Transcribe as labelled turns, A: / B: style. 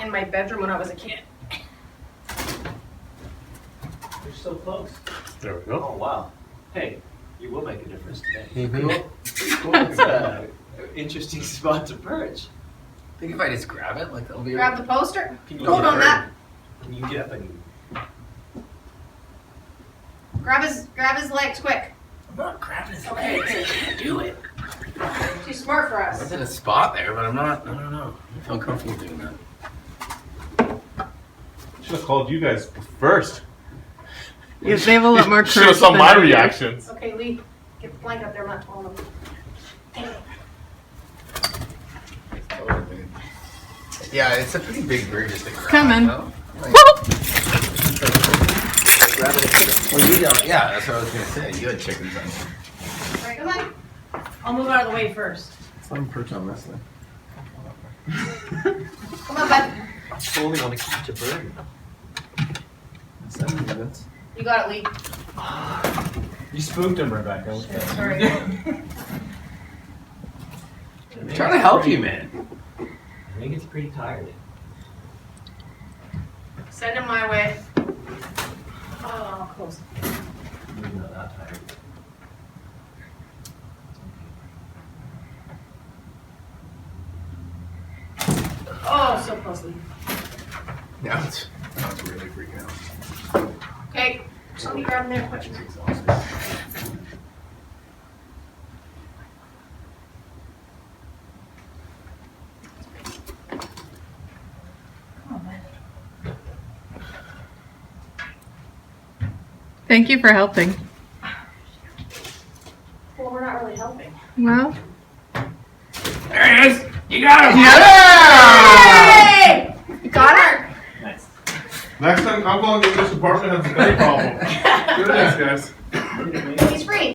A: in my bedroom when I was a kid.
B: You're so close.
C: There we go.
B: Oh, wow. Hey, you will make a difference today.
C: Mhm.
B: Cool. It's an interesting spot to perch.
D: I think if I just grab it, like it'll be.
A: Grab the poster.
B: Can you
A: Hold
B: get
A: on
B: up?
A: that.
B: Can you get up and...
A: Grab his legs quick.
D: I'm not grabbing his
A: Okay.
D: legs. I can't do it.
A: Too smart for
D: It's
A: us.
D: in a spot there, but I'm not. I don't know. I feel comfortable doing that.
C: Should have called you guys first.
E: Yeah, they have a lot more courage.
C: Should have saw
E: than
C: my
E: I do.
C: reactions.
A: Okay, Lee, get the blanket up there. I'm not tall enough.
D: Totally. Yeah, it's a pretty big bird just to grab.
E: Coming.
D: No? Like, grab it and put it. Well, you don't. Yeah, that's what I was gonna say. You had chickens on.
A: All right, come on. I'll move out of the way first.
D: Let me perch on this thing.
A: Come on, bud.
B: I only want to catch a bird.
D: 7 minutes.
A: You got it, Lee.
B: You spooked him, Rebecca.
A: Sorry.
D: I'm trying to help you, man.
B: I think it's pretty tired.
A: Send him my way. Oh, close.
B: Maybe not that tired.
A: Oh, so close, Lee.
D: Now it's really freaking out.
A: Okay, let me grab him there quick.
E: Thank you for helping.
A: Well, we're not really helping.
E: Well,
D: There he is. You got him.
A: Hey! You got her?
B: Nice.
C: Next time, I'm going to this apartment has a big problem. Good, thanks, guys.